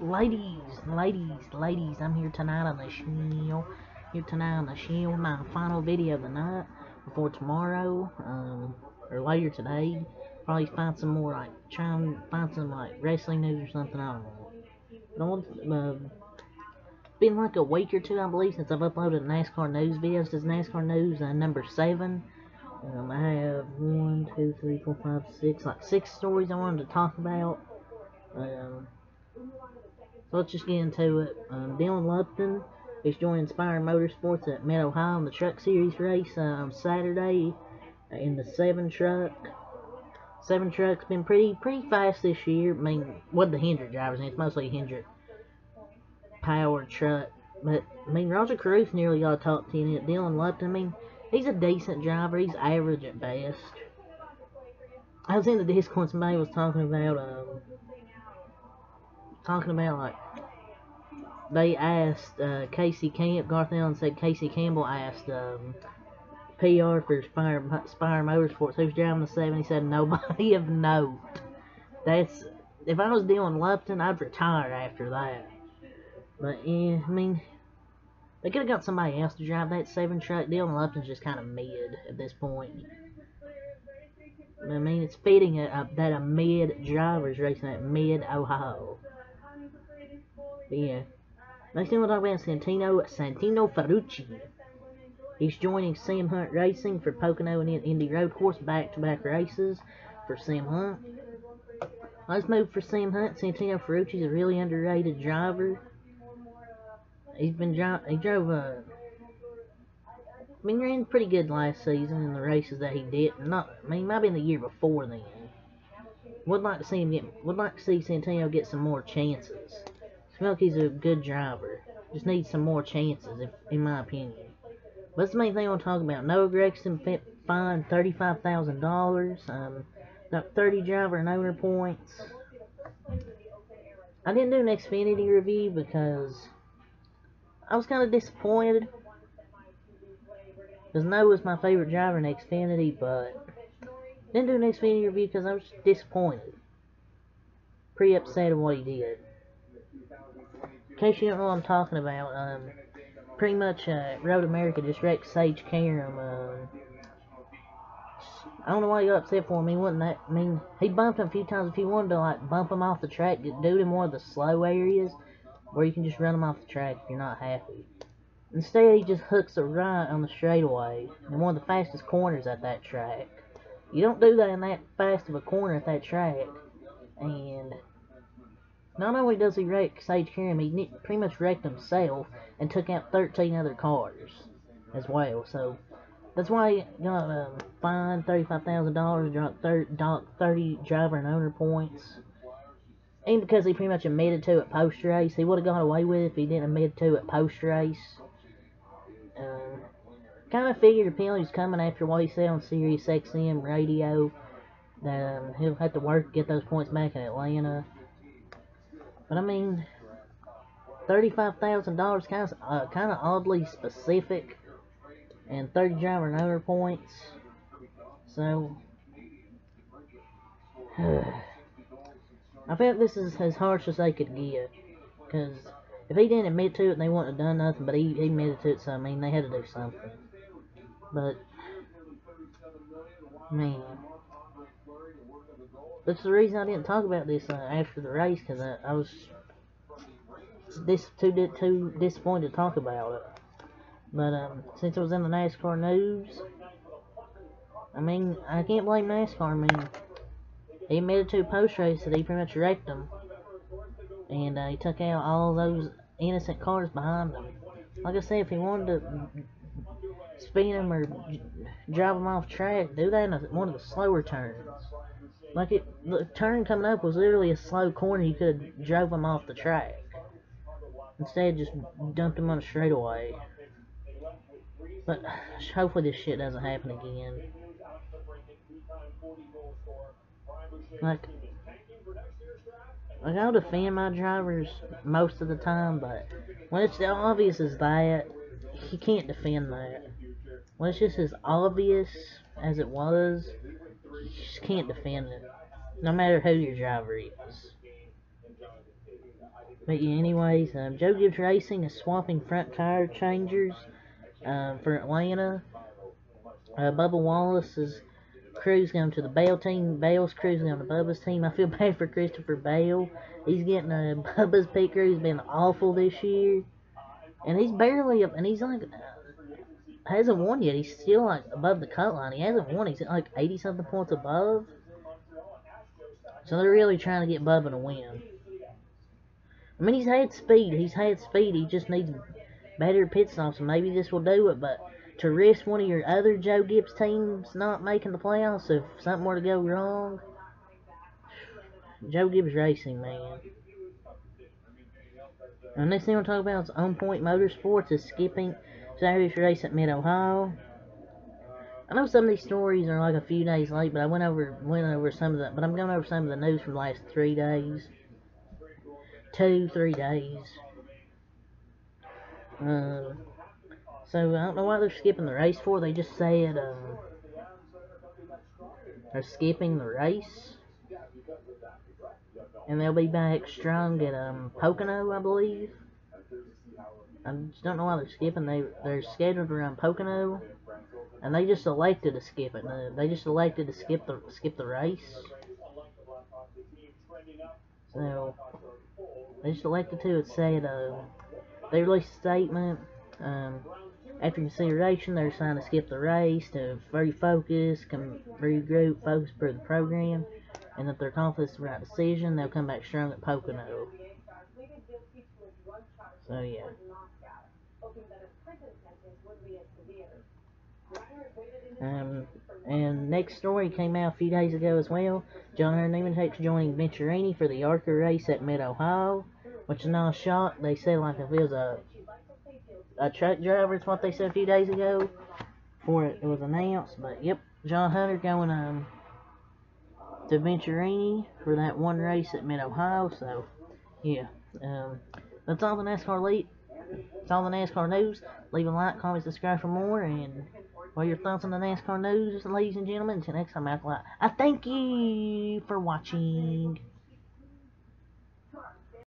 Ladies, I'm here tonight on the show. Here tonight on the show, my final video of the night before tomorrow, or later today. Probably find some more, try and find some, wrestling news or something, I don't know. But I want, been like a week or two, I believe, since I've uploaded NASCAR news videos. This NASCAR news, number 7. I have 1, 2, 3, 4, 5, 6, like 6 stories I wanted to talk about. So let's just get into it. Dylan Lupton is joining Inspire Motorsports at Mid-Ohio in the Truck Series race on Saturday in the 7 truck. 7 truck's been pretty fast this year. I mean, what the Hendrick drivers, and it's mostly Hendrick powered truck. But I mean, Roger Caruth nearly got a top 10 in it. Dylan Lupton, I mean, he's a decent driver. He's average at best. I was in the Discord, somebody was talking about like, they asked Casey Campbell, Garth Allen said Casey Campbell asked PR for Spire Motorsports, who's driving the 7, he said nobody of note. That's, if I was Dylan Lupton, I'd retire after that. But yeah, I mean, they could have got somebody else to drive that 7 truck. Dylan Lupton's just kind of mid at this point. I mean, it's fitting that a mid driver's racing at Mid-Ohio. But yeah. Next thing we'll talk about Santino Ferrucci. He's joining Sam Hunt Racing for Pocono and Indy Road Course, back-to-back races for Sam Hunt. Let's move for Sam Hunt. Santino Ferrucci's a really underrated driver. He drove I mean, he ran pretty good last season in the races that he did. He might be in the year before then. Would like to see Santino get some more chances. Smokey's a good driver. Just needs some more chances, in my opinion. But that's the main thing I want to talk about. Noah Gragson fined $35,000. Got 30 driver and owner points. I didn't do an Xfinity review because I was kind of disappointed. Because Noah's my favorite driver in Xfinity, but didn't do an Xfinity review because I was disappointed. Pretty upset at what he did. In case you don't know what I'm talking about, pretty much Road America just wrecked Sage Karam. I don't know why you're upset for him. He wasn't that. I mean, he bumped him a few times. If you wanted to bump him off the track, do it in one of the slow areas where you can just run him off the track if you're not happy. Instead, he just hooks a right on the straightaway in one of the fastest corners at that track. You don't do that in that fast of a corner at that track. And not only does he wreck Sage Karam, he pretty much wrecked himself and took out 13 other cars as well. So that's why he got fined $35,000, dropped 30 driver and owner points. And because he pretty much admitted to it post-race. He would have got away with it if he didn't admit to it post-race. Kind of figured the penalty was coming after what he said on Sirius XM radio. That he'll have to work to get those points back in Atlanta. But I mean, $35,000 kind of oddly specific, and 30 driver and owner points. So I feel like this is as harsh as they could get, because if he didn't admit to it, they wouldn't have done nothing. But he admitted to it, so I mean, they had to do something. But man, that's the reason I didn't talk about this after the race, because I was too disappointed to talk about it. But since it was in the NASCAR news, I mean, I can't blame NASCAR. I mean, he admitted to post-race that he pretty much wrecked them, and he took out all those innocent cars behind him. Like I said, if he wanted to spin him or drive him off track, do that in one of the slower turns. The turn coming up was literally a slow corner. You could have drove him off the track. Instead, just dumped him on a straightaway. But hopefully this shit doesn't happen again. I'll defend my drivers most of the time, but when it's as obvious as that, you can't defend that. When it's just as obvious as it was, you just can't defend it. No matter who your driver is. But yeah, anyways, Joe Gibbs Racing is swapping front tire changers for Atlanta. Bubba Wallace's crew's going to the Bale team. Bale's crew's going to Bubba's team. I feel bad for Christopher Bale. He's getting Bubba's pit crew's been awful this year. And he's barely up, and he's like, hasn't won yet. He's still like above the cut line. He hasn't won. He's like 80 something points above. So they're really trying to get Bubba to win. I mean, he's had speed. He just needs better pit stops, and maybe this will do it. But to risk one of your other Joe Gibbs teams not making the playoffs if something were to go wrong, Joe Gibbs Racing, man. And next thing we'll talk about is On Point Motorsports is skipping Saturday's race at Mid-Ohio. I know some of these stories are like a few days late, but I went over some of the, but I'm going over some of the news from the last 3 days. 2-3 days. So I don't know why they're skipping the race for. They just said they're skipping the race, and they'll be back strong at Pocono, I believe. I just don't know why they're skipping. They're scheduled around Pocono, and they just elected to skip it. They just elected to skip the race. So they just elected to. It said they released a statement. After consideration, they're deciding to skip the race to refocus, regroup, focus for the program, and if they're confident it's the right decision, they'll come back strong at Pocono. So yeah. And next story came out a few days ago as well. John Hunter Nemechek's joining Venturini for the ARCA race at Mid-Ohio, which is not a shock. They said like if it was a truck driver, it's what they said a few days ago before it was announced. But yep, John Hunter going to Venturini for that one race at Mid-Ohio. So yeah, that's all the NASCAR That's all the NASCAR news. Leave a like, comment, subscribe for more, and what are your thoughts on the NASCAR news, ladies and gentlemen? Until next time, I thank you for watching.